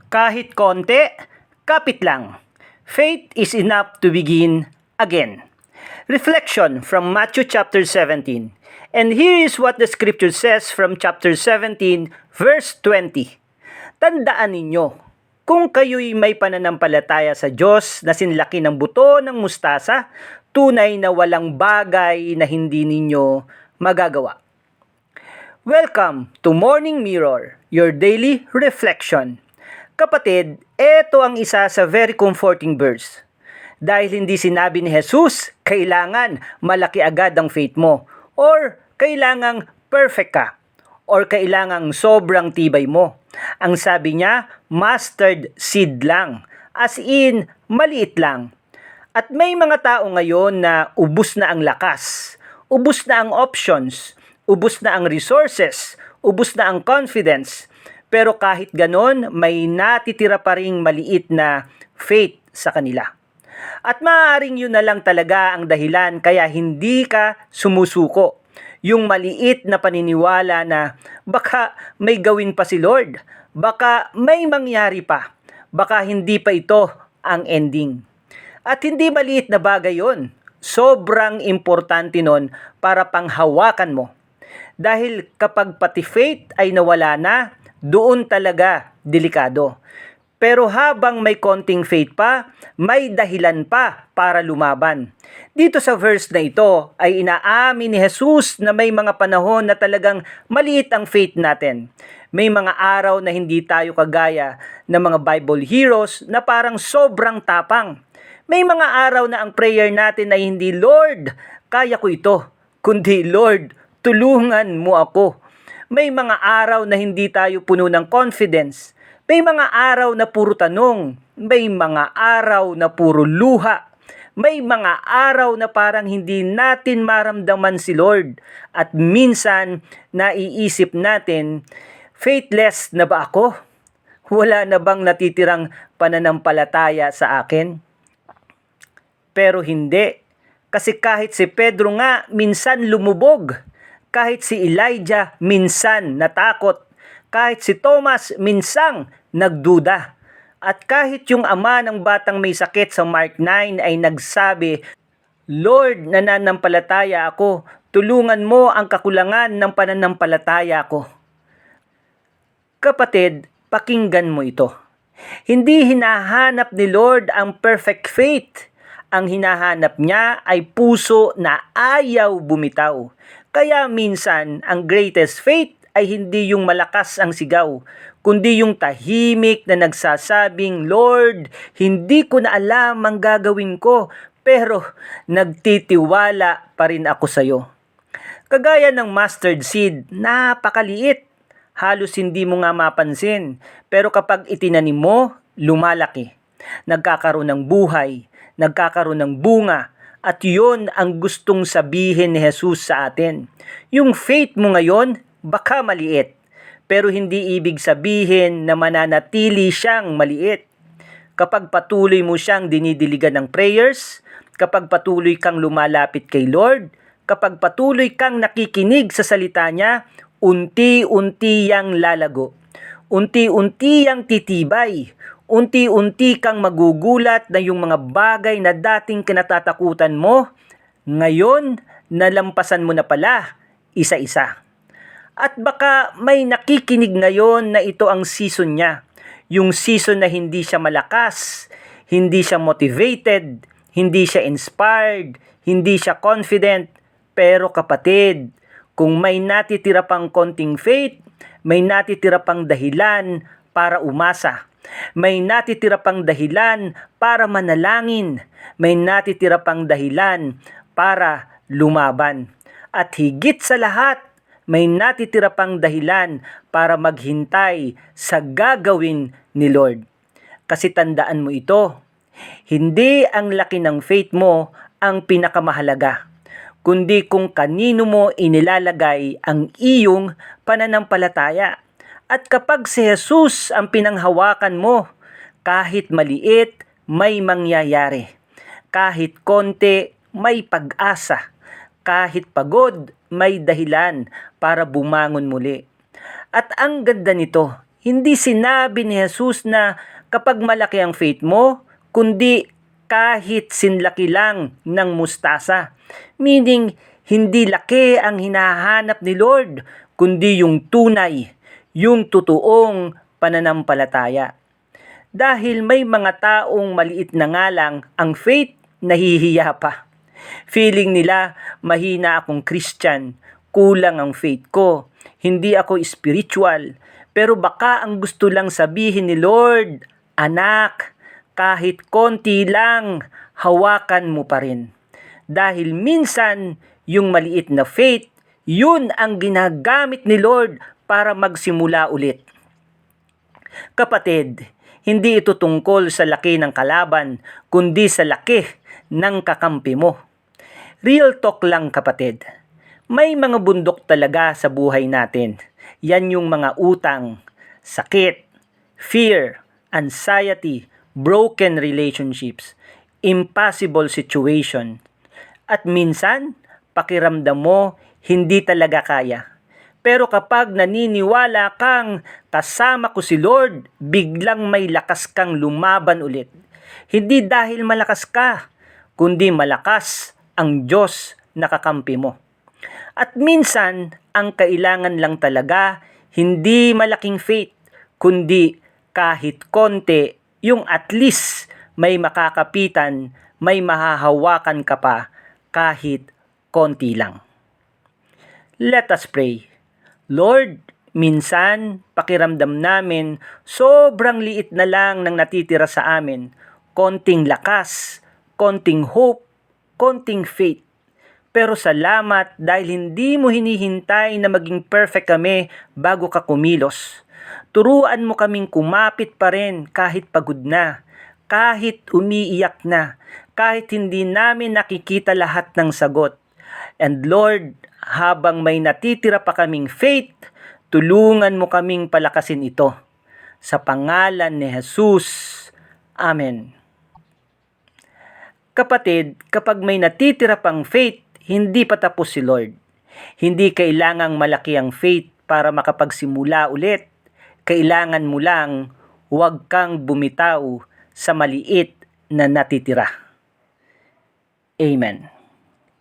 Kahit konti, kapit lang. Faith is enough to begin again. Reflection from Matthew chapter 17. And here is what the scripture says from chapter 17, verse 20. Tandaan ninyo, kung kayo'y may pananampalataya sa Diyos na sinlaki ng buto ng mustasa, tunay na walang bagay na hindi ninyo magagawa. Welcome to Morning Mirror, your daily reflection. Kapatid, ito ang isa sa very comforting verse. Dahil hindi sinabi ni Jesus, kailangan malaki agad ang faith mo, or kailangang perfect ka, or kailangang sobrang tibay mo. Ang sabi niya, mustard seed lang, as in, maliit lang. At may mga tao ngayon na ubus na ang lakas, ubus na ang options, ubus na ang resources, ubus na ang confidence. Pero kahit ganon, may natitira pa ring maliit na faith sa kanila. At maaaring yun na lang talaga ang dahilan kaya hindi ka sumusuko. Yung maliit na paniniwala na baka may gawin pa si Lord, baka may mangyari pa, baka hindi pa ito ang ending. At hindi maliit na bagay yun. Sobrang importante nun para panghawakan mo. Dahil kapag pati faith ay nawala na, doon talaga delikado. Pero habang may konting faith pa, may dahilan pa para lumaban. Dito sa verse na ito ay inaamin ni Jesus na may mga panahon na talagang maliit ang faith natin. May mga araw na hindi tayo kagaya ng mga Bible heroes na parang sobrang tapang. May mga araw na ang prayer natin ay hindi, Lord, kaya ko ito, kundi Lord, tulungan mo ako. May mga araw na hindi tayo puno ng confidence. May mga araw na puro tanong. May mga araw na puro luha. May mga araw na parang hindi natin maramdaman si Lord. At minsan, naiisip natin, faithless na ba ako? Wala na bang natitirang pananampalataya sa akin? Pero hindi. Kasi kahit si Pedro nga, minsan lumubog. Kahit si Elijah, minsan natakot. Kahit si Thomas, minsan nagduda. At kahit yung ama ng batang may sakit sa Mark 9 ay nagsabi, Lord, nananampalataya ako. Tulungan mo ang kakulangan ng pananampalataya ko. Kapatid, pakinggan mo ito. Hindi hinahanap ni Lord ang perfect faith. Ang hinahanap niya ay puso na ayaw bumitaw. Kaya minsan, ang greatest faith ay hindi yung malakas ang sigaw, kundi yung tahimik na nagsasabing, Lord, hindi ko na alam ang gagawin ko, pero nagtitiwala pa rin ako sa iyo. Kagaya ng mustard seed, napakaliit. Halos hindi mo nga mapansin, pero kapag itinanim mo, lumalaki. Nagkakaroon ng buhay, nagkakaroon ng bunga, at yun ang gustong sabihin ni Jesus sa atin. Yung faith mo ngayon, baka maliit, pero hindi ibig sabihin na mananatili siyang maliit. Kapag patuloy mo siyang dinidiligan ng prayers, kapag patuloy kang lumalapit kay Lord, kapag patuloy kang nakikinig sa salita niya, unti-unti yang lalago. Unti-unti yang titibay. Unti-unti kang magugulat na yung mga bagay na dating kinatatakutan mo, ngayon nalampasan mo na pala isa-isa. At baka may nakikinig ngayon na ito ang season niya. Yung season na hindi siya malakas, hindi siya motivated, hindi siya inspired, hindi siya confident. Pero kapatid, kung may natitira pang konting faith, may natitira pang dahilan para umasa. May natitira pang dahilan para manalangin. May natitira pang dahilan para lumaban. At higit sa lahat, may natitira pang dahilan para maghintay sa gagawin ni Lord. Kasi tandaan mo ito, hindi ang laki ng faith mo ang pinakamahalaga, kundi kung kanino mo inilalagay ang iyong pananampalataya. At kapag si Jesus ang pinanghawakan mo, kahit maliit, may mangyayari. Kahit konti, may pag-asa. Kahit pagod, may dahilan para bumangon muli. At ang ganda nito, Hindi sinabi ni Jesus na kapag malaki ang faith mo, kundi kahit sinlaki lang ng mustasa. Meaning, hindi laki ang hinahanap ni Lord, kundi yung tunay, yung totoong pananampalataya. Dahil may mga taong maliit na nga lang ang faith, nahihiya pa. Feeling nila, mahina akong Christian, kulang ang faith ko, hindi ako spiritual. Pero baka ang gusto lang sabihin ni Lord, anak, kahit konti lang, hawakan mo pa rin. Dahil minsan, yung maliit na faith, yun ang ginagamit ni Lord para magsimula ulit. Kapatid, hindi ito tungkol sa laki ng kalaban, kundi sa laki ng kakampi mo. Real talk lang kapatid. May mga bundok talaga sa buhay natin. Yan yung mga utang, sakit, fear, anxiety, broken relationships, impossible situation. At minsan, pakiramdam mo, hindi talaga kaya. Pero kapag naniniwala kang kasama ko si Lord, biglang may lakas kang lumaban ulit. Hindi dahil malakas ka, kundi malakas ang Diyos na kakampi mo. At minsan, ang kailangan lang talaga, hindi malaking faith, kundi kahit konti, yung at least may makakapitan, may mahahawakan ka pa, kahit konti lang. Let us pray. Lord, minsan pakiramdam namin sobrang liit na lang ng natitira sa amin. Konting lakas, konting hope, konting faith. Pero salamat dahil hindi mo hinihintay na maging perfect kami bago ka kumilos. Turuan mo kaming kumapit pa rin kahit pagod na, kahit umiiyak na, kahit hindi namin nakikita lahat ng sagot. And Lord, habang may natitira pa kaming faith, tulungan mo kaming palakasin ito. Sa pangalan ni Jesus. Amen. Kapatid, kapag may natitira pang faith, hindi pa tapos si Lord. Hindi kailangang malaki ang faith para makapagsimula ulit. Kailangan mo lang huwag kang bumitaw sa maliit na natitira. Amen.